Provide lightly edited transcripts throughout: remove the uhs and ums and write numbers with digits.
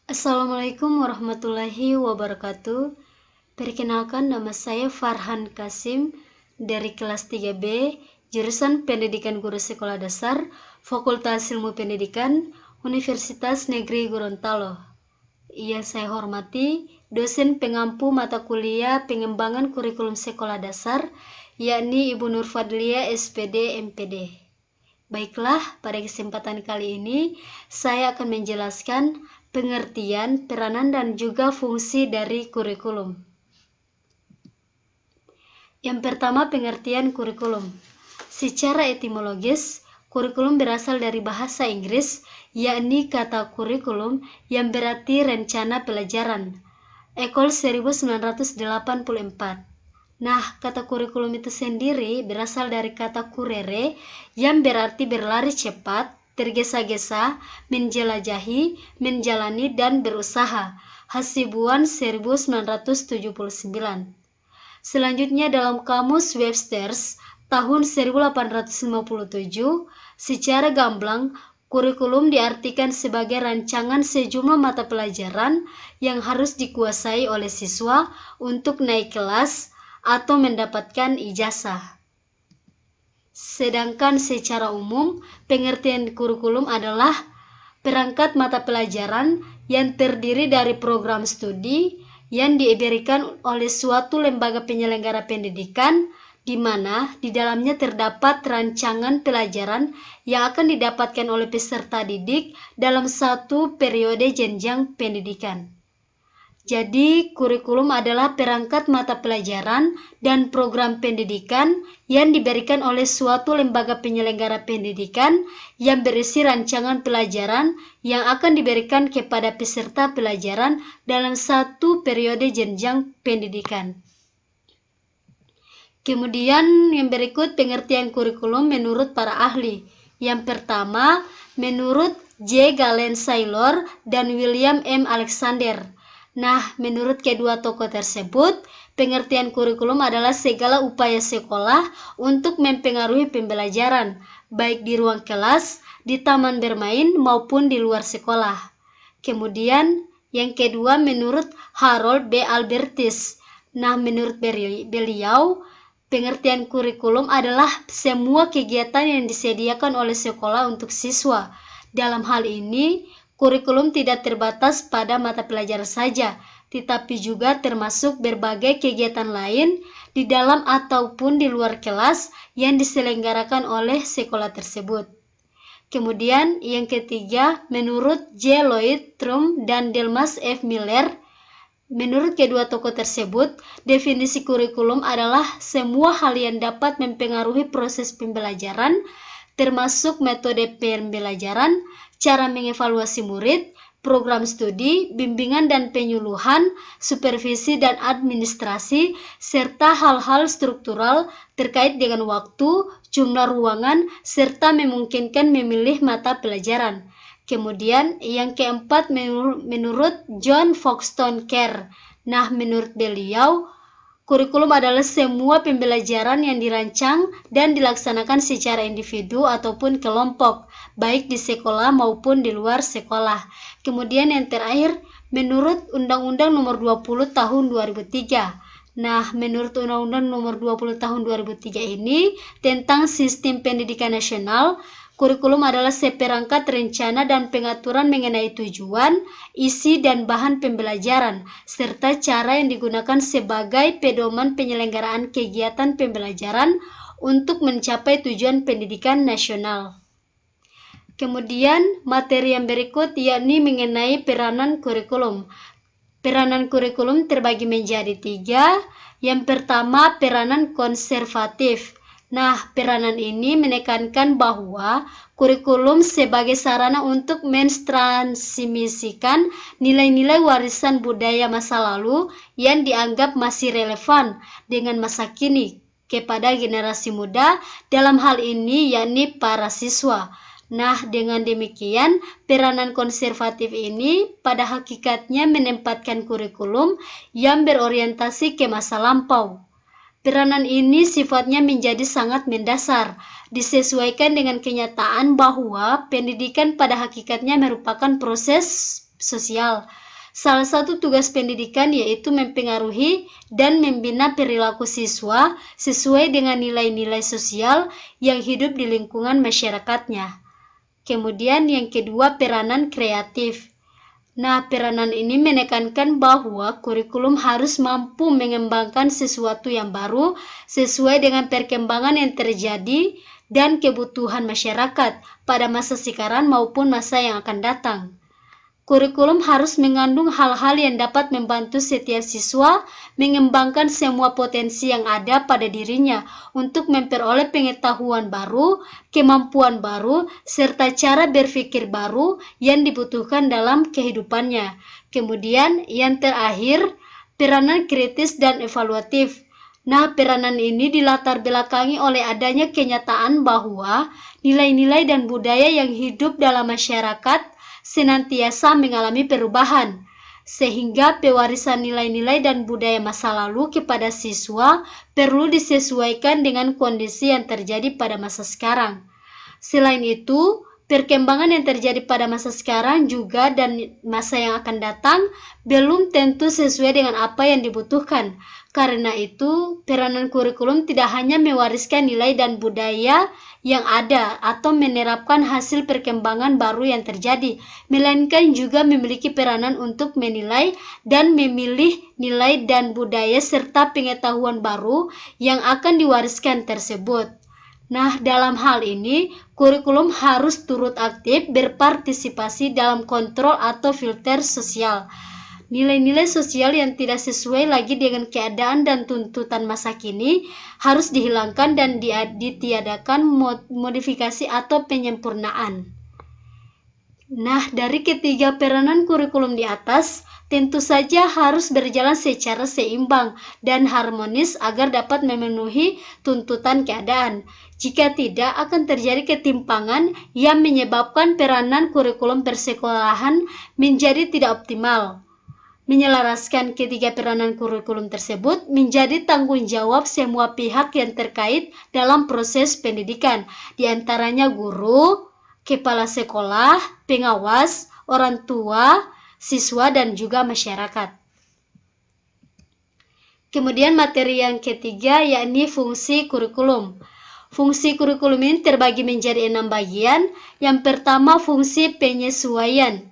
Assalamualaikum warahmatullahi wabarakatuh. Perkenalkan, nama saya Farhan Kasim dari kelas 3B, jurusan Pendidikan Guru Sekolah Dasar, Fakultas Ilmu Pendidikan, Universitas Negeri Gorontalo. Yang saya hormati, dosen pengampu mata kuliah pengembangan kurikulum sekolah dasar, yakni Ibu Nur Fadlia SPD MPD. Baiklah, pada kesempatan kali ini saya akan menjelaskan pengertian, peranan, dan juga fungsi dari kurikulum. Yang pertama, pengertian kurikulum. Secara etimologis, kurikulum berasal dari bahasa Inggris, yakni kata kurikulum yang berarti rencana pelajaran. Ekol 1984. Nah, kata kurikulum itu sendiri berasal dari kata kurere yang berarti berlari cepat, tergesa-gesa, menjelajahi, menjalani, dan berusaha. Hasibuan 1979. Selanjutnya dalam Kamus Webster tahun 1857, secara gamblang, kurikulum diartikan sebagai rancangan sejumlah mata pelajaran yang harus dikuasai oleh siswa untuk naik kelas atau mendapatkan ijazah. Sedangkan secara umum, pengertian kurikulum adalah perangkat mata pelajaran yang terdiri dari program studi yang diberikan oleh suatu lembaga penyelenggara pendidikan, di mana di dalamnya terdapat rancangan pelajaran yang akan didapatkan oleh peserta didik dalam satu periode jenjang pendidikan. Jadi, kurikulum adalah perangkat mata pelajaran dan program pendidikan yang diberikan oleh suatu lembaga penyelenggara pendidikan yang berisi rancangan pelajaran yang akan diberikan kepada peserta pelajaran dalam satu periode jenjang pendidikan. Kemudian yang berikut pengertian kurikulum menurut para ahli. Yang pertama, menurut J. Galen Saylor dan William M. Alexander. Nah, menurut kedua tokoh tersebut, pengertian kurikulum adalah segala upaya sekolah untuk mempengaruhi pembelajaran, baik di ruang kelas, di taman bermain, maupun di luar sekolah. Kemudian, yang kedua menurut Harold B. Albertis. Nah, menurut beliau, pengertian kurikulum adalah semua kegiatan yang disediakan oleh sekolah untuk siswa. Dalam hal ini, kurikulum tidak terbatas pada mata pelajaran saja, tetapi juga termasuk berbagai kegiatan lain di dalam ataupun di luar kelas yang diselenggarakan oleh sekolah tersebut. Kemudian yang ketiga, menurut J. Lloyd Trump dan Delmas F. Miller, menurut kedua tokoh tersebut, definisi kurikulum adalah semua hal yang dapat mempengaruhi proses pembelajaran, termasuk metode pembelajaran, cara mengevaluasi murid, program studi, bimbingan dan penyuluhan, supervisi dan administrasi, serta hal-hal struktural terkait dengan waktu, jumlah ruangan, serta memungkinkan memilih mata pelajaran. Kemudian yang keempat menurut John Foxton Kerr. Nah, menurut beliau, kurikulum adalah semua pembelajaran yang dirancang dan dilaksanakan secara individu ataupun kelompok, baik di sekolah maupun di luar sekolah. Kemudian yang terakhir, menurut Undang-Undang Nomor 20 Tahun 2003. Nah, menurut Undang-Undang Nomor 20 Tahun 2003 ini tentang Sistem Pendidikan Nasional, kurikulum adalah seperangkat rencana dan pengaturan mengenai tujuan, isi, dan bahan pembelajaran, serta cara yang digunakan sebagai pedoman penyelenggaraan kegiatan pembelajaran untuk mencapai tujuan pendidikan nasional. Kemudian, materi yang berikut yakni mengenai peranan kurikulum. Peranan kurikulum terbagi menjadi 3. Yang pertama, peranan konservatif. Nah, peranan ini menekankan bahwa kurikulum sebagai sarana untuk mentransmisikan nilai-nilai warisan budaya masa lalu yang dianggap masih relevan dengan masa kini kepada generasi muda, dalam hal ini yakni para siswa. Nah, dengan demikian, peranan konservatif ini pada hakikatnya menempatkan kurikulum yang berorientasi ke masa lampau. Peranan ini sifatnya menjadi sangat mendasar, disesuaikan dengan kenyataan bahwa pendidikan pada hakikatnya merupakan proses sosial. Salah satu tugas pendidikan yaitu mempengaruhi dan membina perilaku siswa sesuai dengan nilai-nilai sosial yang hidup di lingkungan masyarakatnya. Kemudian yang kedua, peranan kreatif. Nah, peranan ini menekankan bahwa kurikulum harus mampu mengembangkan sesuatu yang baru sesuai dengan perkembangan yang terjadi dan kebutuhan masyarakat pada masa sekarang maupun masa yang akan datang. Kurikulum harus mengandung hal-hal yang dapat membantu setiap siswa mengembangkan semua potensi yang ada pada dirinya untuk memperoleh pengetahuan baru, kemampuan baru, serta cara berpikir baru yang dibutuhkan dalam kehidupannya. Kemudian yang terakhir, peranan kritis dan evaluatif. Nah, peranan ini dilatar belakangi oleh adanya kenyataan bahwa nilai-nilai dan budaya yang hidup dalam masyarakat senantiasa mengalami perubahan, sehingga pewarisan nilai-nilai dan budaya masa lalu kepada siswa perlu disesuaikan dengan kondisi yang terjadi pada masa sekarang. Selain itu, perkembangan yang terjadi pada masa sekarang juga dan masa yang akan datang belum tentu sesuai dengan apa yang dibutuhkan. Karena itu, peranan kurikulum tidak hanya mewariskan nilai dan budaya yang ada atau menerapkan hasil perkembangan baru yang terjadi, melainkan juga memiliki peranan untuk menilai dan memilih nilai dan budaya serta pengetahuan baru yang akan diwariskan tersebut. Nah, dalam hal ini, kurikulum harus turut aktif berpartisipasi dalam kontrol atau filter sosial. Nilai-nilai sosial yang tidak sesuai lagi dengan keadaan dan tuntutan masa kini harus dihilangkan dan ditiadakan modifikasi atau penyempurnaan. Nah, dari ketiga peranan kurikulum di atas, tentu saja harus berjalan secara seimbang dan harmonis agar dapat memenuhi tuntutan keadaan. Jika tidak, akan terjadi ketimpangan yang menyebabkan peranan kurikulum persekolahan menjadi tidak optimal. Menyelaraskan ketiga peranan kurikulum tersebut menjadi tanggung jawab semua pihak yang terkait dalam proses pendidikan, di antaranya guru, kepala sekolah, pengawas, orang tua, siswa, dan juga masyarakat. Kemudian materi yang ketiga yakni fungsi kurikulum. Fungsi kurikulum ini terbagi menjadi 6 bagian. Yang pertama, fungsi penyesuaian.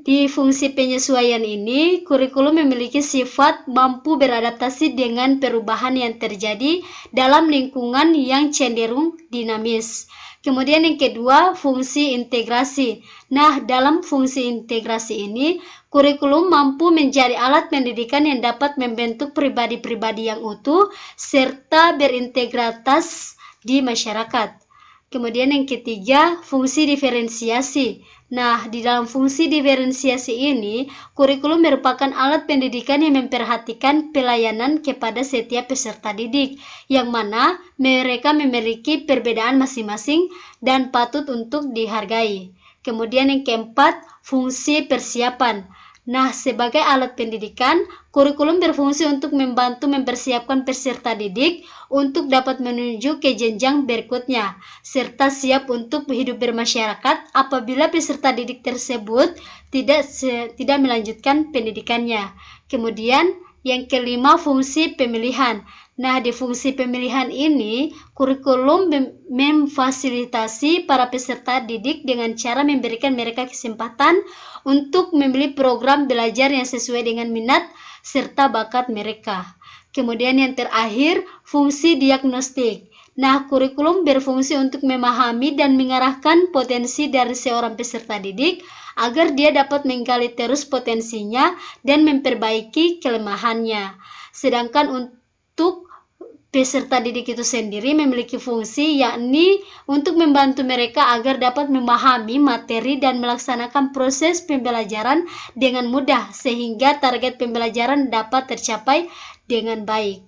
Di fungsi penyesuaian ini, kurikulum memiliki sifat mampu beradaptasi dengan perubahan yang terjadi dalam lingkungan yang cenderung dinamis. Kemudian yang kedua, fungsi integrasi. Nah, dalam fungsi integrasi ini, kurikulum mampu menjadi alat pendidikan yang dapat membentuk pribadi-pribadi yang utuh serta berintegritas di masyarakat. Kemudian yang ketiga, fungsi diferensiasi. Nah, di dalam fungsi diferensiasi ini, kurikulum merupakan alat pendidikan yang memperhatikan pelayanan kepada setiap peserta didik, yang mana mereka memiliki perbedaan masing-masing dan patut untuk dihargai. Kemudian yang keempat, fungsi persiapan. Nah, sebagai alat pendidikan, kurikulum berfungsi untuk membantu mempersiapkan peserta didik untuk dapat menuju ke jenjang berikutnya, serta siap untuk hidup bermasyarakat apabila peserta didik tersebut tidak melanjutkan pendidikannya. Kemudian, yang kelima, fungsi pemilihan. Nah, di fungsi pemilihan ini, kurikulum memfasilitasi para peserta didik dengan cara memberikan mereka kesempatan untuk memilih program belajar yang sesuai dengan minat serta bakat mereka. Kemudian yang terakhir, fungsi diagnostik. Nah, kurikulum berfungsi untuk memahami dan mengarahkan potensi dari seorang peserta didik agar dia dapat menggali terus potensinya dan memperbaiki kelemahannya. Sedangkan untuk peserta didik itu sendiri memiliki fungsi yakni untuk membantu mereka agar dapat memahami materi dan melaksanakan proses pembelajaran dengan mudah sehingga target pembelajaran dapat tercapai dengan baik.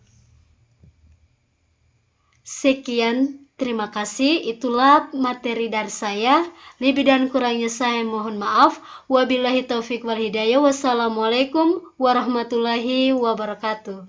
Sekian, terima kasih. Itulah materi dari saya. Lebih dan kurangnya saya mohon maaf. Wabillahi taufik wal hidayah. Wassalamualaikum warahmatullahi wabarakatuh.